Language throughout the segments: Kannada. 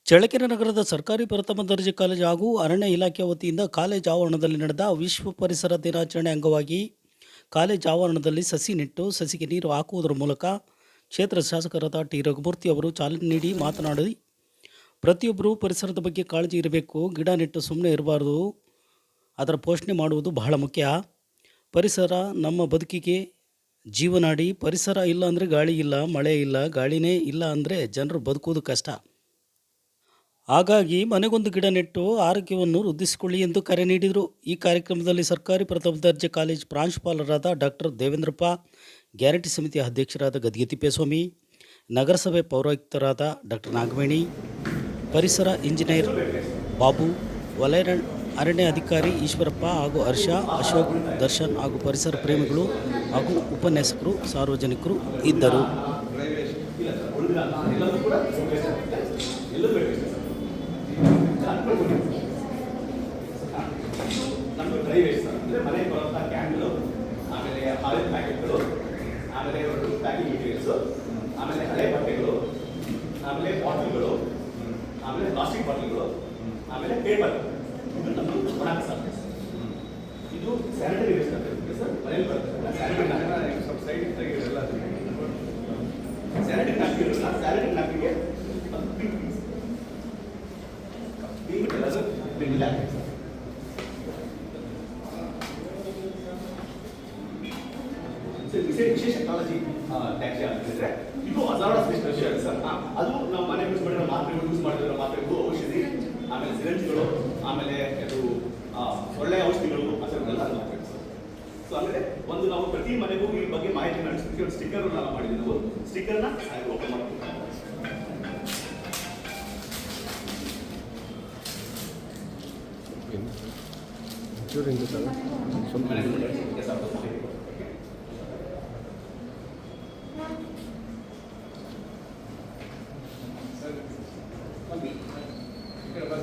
ಚಳ್ಳಕೆರೆ ನಗರದ ಸರ್ಕಾರಿ ಪ್ರಥಮ ದರ್ಜೆ ಕಾಲೇಜು ಹಾಗೂ ಅರಣ್ಯ ಇಲಾಖೆ ವತಿಯಿಂದ ಕಾಲೇಜು ಆವರಣದಲ್ಲಿ ನಡೆದ ವಿಶ್ವ ಪರಿಸರ ದಿನಾಚರಣೆ ಅಂಗವಾಗಿ ಕಾಲೇಜು ಆವರಣದಲ್ಲಿ ಸಸಿ ನೆಟ್ಟು ಸಸಿಗೆ ನೀರು ಹಾಕುವುದರ ಮೂಲಕ ಕ್ಷೇತ್ರ ಶಾಸಕರಾದ ಟಿ ರಘುಮೂರ್ತಿ ಅವರು ಚಾಲನೆ ನೀಡಿ ಮಾತನಾಡಿ, ಪ್ರತಿಯೊಬ್ಬರೂ ಪರಿಸರದ ಬಗ್ಗೆ ಕಾಳಜಿ ಇರಬೇಕು. ಗಿಡ ನೆಟ್ಟು ಸುಮ್ಮನೆ ಇರಬಾರ್ದು, ಅದರ ಪೋಷಣೆ ಮಾಡುವುದು ಬಹಳ ಮುಖ್ಯ. ಪರಿಸರ ನಮ್ಮ ಬದುಕಿಗೆ ಜೀವನಾಡಿ. ಪರಿಸರ ಇಲ್ಲ ಅಂದರೆ ಗಾಳಿ ಇಲ್ಲ, ಮಳೆ ಇಲ್ಲ. ಗಾಳಿನೇ ಇಲ್ಲ ಅಂದರೆ ಜನರು ಬದುಕುವುದು ಕಷ್ಟ. ಹಾಗಾಗಿ ಮನೆಗೊಂದು ಗಿಡ ನೆಟ್ಟು ಆರೋಗ್ಯವನ್ನು ವೃದ್ಧಿಸಿಕೊಳ್ಳಿ ಎಂದು ಕರೆ ನೀಡಿದರು. ಈ ಕಾರ್ಯಕ್ರಮದಲ್ಲಿ ಸರ್ಕಾರಿ ಪ್ರಥಮ ದರ್ಜೆ ಕಾಲೇಜು ಪ್ರಾಂಶುಪಾಲರಾದ ಡಾಕ್ಟರ್ ದೇವೇಂದ್ರಪ್ಪ, ಗ್ಯಾರಂಟಿ ಸಮಿತಿಯ ಅಧ್ಯಕ್ಷರಾದ ಗದ್ಗೆ ತಿಪ್ಪೇಸ್ವಾಮಿ, ನಗರಸಭೆ ಪೌರಾಯುಕ್ತರಾದ ಡಾಕ್ಟರ್ ನಾಗವೇಣಿ, ಪರಿಸರ ಇಂಜಿನಿಯರ್ ಬಾಬು, ವಲಯ ಅರಣ್ಯ ಅಧಿಕಾರಿ ಈಶ್ವರಪ್ಪ ಹಾಗೂ ಹರ್ಷ, ಅಶೋಕ್, ದರ್ಶನ್ ಹಾಗೂ ಪರಿಸರ ಪ್ರೇಮಿಗಳು ಹಾಗೂ ಉಪನ್ಯಾಸಕರು, ಸಾರ್ವಜನಿಕರು ಇದ್ದರು. ನಮ್ಮದು ಡ್ರೈ ವೇಸ್ಟ್ ಅಂದರೆ ಮನೆಗೆ ಬರುವಂಥ ಕ್ಯಾನ್ಗಳು, ಆಮೇಲೆ ಹಾಲಿನ ಪ್ಯಾಕೆಟ್ಗಳು, ಆಮೇಲೆ ಪ್ಯಾಕಿಂಗ್ ಮೆಟೀರಿಯಲ್ಸು, ಆಮೇಲೆ ಹಳೆ ಬಟ್ಟೆಗಳು, ಆಮೇಲೆ ಬಾಟಲ್ಗಳು, ಆಮೇಲೆ ಪ್ಲಾಸ್ಟಿಕ್ ಬಾಟಲ್ಗಳು, ಆಮೇಲೆ ಪೇಪರ್, ಇದು ನಮ್ಮದು ಒಣ ಕಸ. ಇದು ಸ್ಯಾನಿಟರಿ ವೇಸ್ಟ್ ಅಂತ ಇರುತ್ತೆ ಸರ್. ಮನೇಲಿ ಬರುತ್ತೆ ಸ್ಯಾನಿಟರಿ ನ್ಯಾಪ್ಕಿನ್, ಸ್ವಲ್ಪ ಸೈಡ್ ತೆಗೆಯೋಲ್ಲ. ಸ್ಯಾನಿಟರಿ ನ್ಯಾಪ್ಕಿನ್ ಇರೋಲ್ಲ, ಸ್ಯಾನಿಟರಿ ನ್ಯಾಪ್ಕಿನ್ಗೆ ವಿಶೇಷ ಟೆಕ್ನಾಲಜಿ ಟ್ಯಾಕ್ಸಿ ಆಗ್ತಿದ್ರೆ ಇದು ಹಜಾರ್ಡಸ್ ವೇಸ್ಟ್ ವಿಷಯ ಸರ್. ಅದು ನಾವು ಮನೆ ಯೂಸ್ ಮಾಡಿರೋ ಮಾತ್ರೆಗಳು, ಯೂಸ್ ಮಾಡಿರೋ ಮಾತ್ರೆಗಳು, ಔಷಧಿ, ಆಮೇಲೆ ಸಿರಂಜ್ಗಳು, ಆಮೇಲೆ ಅದು ಒಳ್ಳೆಯ ಔಷಧಿಗಳು, ಅದನ್ನೆಲ್ಲ ಅದು ಹಾಕ್ಬೇಕು ಸರ್. ಸೊ ಆಮೇಲೆ ಒಂದು ನಾವು ಪ್ರತಿ ಮನೆಗೂ ಈ ಬಗ್ಗೆ ಮಾಹಿತಿ ನಡೆಸೋದಕ್ಕೆ ಒಂದು ಸ್ಟಿಕ್ಕರ್ ನಾವು ಮಾಡಿದ್ವಿ. ನಾವು ಸ್ಟಿಕ್ಕರ್ನ ಓಪನ್ ಮಾಡ್ತೀವಿ.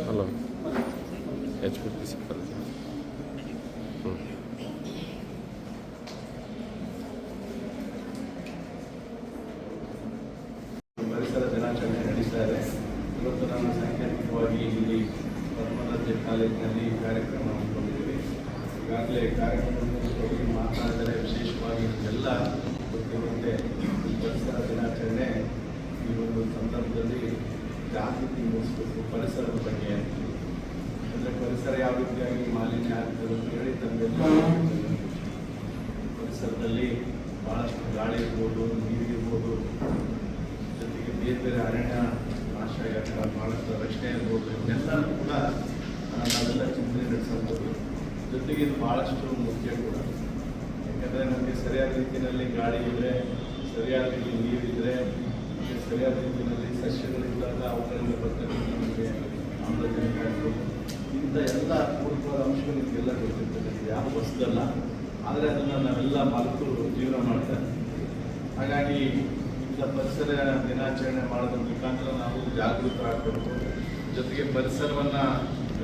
ಹಲೋ HPPC ಪರಿಸರ ದಿನಾಚರಣೆ ನಡೀತಾ ಇದೆ. ಇವತ್ತು ನಾನು ಸಾಂಕೇತಿಕವಾಗಿ ಇಲ್ಲಿ ಪ್ರಥಮ ದರ್ಜೆ ಕಾಲೇಜಿನಲ್ಲಿ ಕಾರ್ಯಕ್ರಮ ಹಮ್ಮಿಕೊಂಡಿದ್ದೀವಿ. ಈಗಾಗಲೇ ಕಾರ್ಯಕ್ರಮದಲ್ಲಿ ಮಾತನಾಡಿದರೆ ವಿಶೇಷವಾಗಿ ಎಲ್ಲ ಗೊತ್ತಿರುವಂತೆ ಈ ಪರಿಸರ ದಿನಾಚರಣೆ ಈ ಒಂದು ಸಂದರ್ಭದಲ್ಲಿ ಜಾಗೃತಿ ಮೂಡಿಸಬೇಕು ಪರಿಸರದ ಬಗ್ಗೆ. ಅಂದರೆ ಪರಿಸರ ಯಾವ ರೀತಿಯಾಗಿ ಮಾಲಿನ್ಯ ಆಗ್ತದೆ ಅಂತ ಹೇಳಿ ಪರಿಸರದಲ್ಲಿ ಭಾಳಷ್ಟು ಗಾಳಿ ಇರ್ಬೋದು, ನೀರಿರ್ಬೋದು, ಜೊತೆಗೆ ಬೇರೆ ಬೇರೆ ಅರಣ್ಯ ನಾಶ ಆಗ್ತದೆ, ಭಾಳಷ್ಟು ರಕ್ಷಣೆ ಇರ್ಬೋದು, ಇವನ್ನೆಲ್ಲರೂ ಕೂಡ ನಾವೆಲ್ಲ ಚಿಂತನೆ ನಡೆಸಬಹುದು. ಜೊತೆಗೆ ಇದು ಭಾಳಷ್ಟು ಮುಖ್ಯ ಕೂಡ. ಯಾಕಂದರೆ ನಮಗೆ ಸರಿಯಾದ ರೀತಿಯಲ್ಲಿ ಗಾಳಿ ಇದ್ದರೆ, ಸರಿಯಾದ ರೀತಿ ನೀರಿದ್ದರೆ, ಸರಿಯಾದ ರೀತಿಯಲ್ಲಿ ಸಸ್ಯಗಳಿದ್ದಾಗ ಅವುಗಳಿಂದ ಬರ್ತಕ್ಕಂಥ ನಮಗೆ ಆಮ್ಲಜನಕ ಆಗ್ಬೋದು, ಇಂಥ ಎಲ್ಲ ಪೂರ್ವವಾದ ಅಂಶಗಳು ನಿಮಗೆಲ್ಲ ಗೊತ್ತಿರ್ತದೆ. ಯಾವ ಹೊಸದಲ್ಲ, ಆದರೆ ಅದನ್ನು ನಾವೆಲ್ಲ ಮರೆತು ಜೀವನ ಮಾಡ್ತಾರೆ. ಹಾಗಾಗಿ ಇಂಥ ಪರಿಸರ ದಿನಾಚರಣೆ ಮಾಡೋದ್ರ ಮುಖಾಂತರ ನಾವು ಜಾಗೃತರಾಗಬೇಕು. ಜೊತೆಗೆ ಪರಿಸರವನ್ನು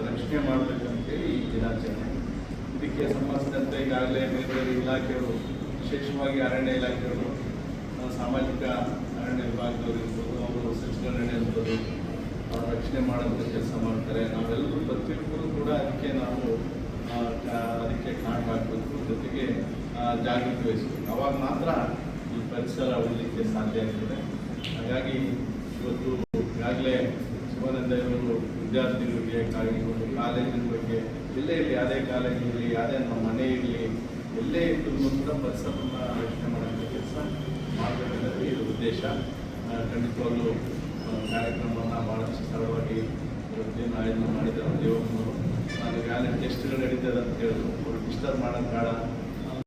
ರಕ್ಷಣೆ ಮಾಡಬೇಕಂತೇಳಿ ಈ ದಿನಾಚರಣೆ. ಇದಕ್ಕೆ ಸಂಬಂಧಿಸಿದಂತೆ ಈಗಾಗಲೇ ಬೇರೆ ಬೇರೆ ಇಲಾಖೆಗಳು, ವಿಶೇಷವಾಗಿ ಅರಣ್ಯ ಇಲಾಖೆಗಳು, ಸಾಮಾಜಿಕ ಅರಣ್ಯ ವಿಭಾಗದವರು ಇರ್ಬೋದು, ಅವರು ಸಚಿವರಣ್ಯ ಇರ್ಬೋದು, ಅವರು ರಕ್ಷಣೆ ಮಾಡೋದಕ್ಕೆ ಕೆಲಸ ಮಾಡ್ತಾರೆ. ನಾವೆಲ್ಲರೂ ಪ್ರತಿಯೊಬ್ಬರು ಕೂಡ ಅದಕ್ಕೆ ಕಾಣ್ ಹಾಕಬೇಕು, ಜೊತೆಗೆ ಜಾಗೃತಿ ವಹಿಸಬೇಕು. ಅವಾಗ ಮಾತ್ರ ಈ ಪರಿಸರ ಉಳಿಲಿಕ್ಕೆ ಸಾಧ್ಯ ಆಗ್ತದೆ. ಹಾಗಾಗಿ ಇವತ್ತು ಈಗಾಗಲೇ ಶಿವಾನಂದ ಇವರು ವಿದ್ಯಾರ್ಥಿಗಳಿಗೆ ಒಂದು ಕಾಲೇಜಿನ ಬಗ್ಗೆ, ಎಲ್ಲೇ ಇರಲಿ, ಯಾವುದೇ ಕಾಲೇಜಿರಲಿ, ಯಾವುದೇ ನಮ್ಮ ಮನೆ ಇರಲಿ, ಎಲ್ಲೇ ಇದ್ರೂ ಕೂಡ ಪರಿಸರವನ್ನು ರಕ್ಷಣೆ ಮಾಡೋಕ್ಕೆ ಕೆಲಸ ಮಾಡಬೇಕಂದ್ರೆ ಇದು ಉದ್ದೇಶ. ಖಂಡಿತವಾಗ್ಲೂ ಕಾರ್ಯಕ್ರಮವನ್ನು ಭಾಳಷ್ಟು ಸರಳವಾಗಿ ಇವತ್ತೇನು ಆಯೋಜನೆ ಮಾಡಿದ್ದಾರೆ ದೇವಮ್ಮನವರು. ನಾನು ಈಗಾಗಲೇ ಟೆಸ್ಟ್ಗಳು ನಡೀತದೆ ಅಂತ ಹೇಳಿದ್ರು. ಅವ್ರು ಡಿಸ್ಟರ್ಬ್ ಮಾಡೋದು ಬೇಡ,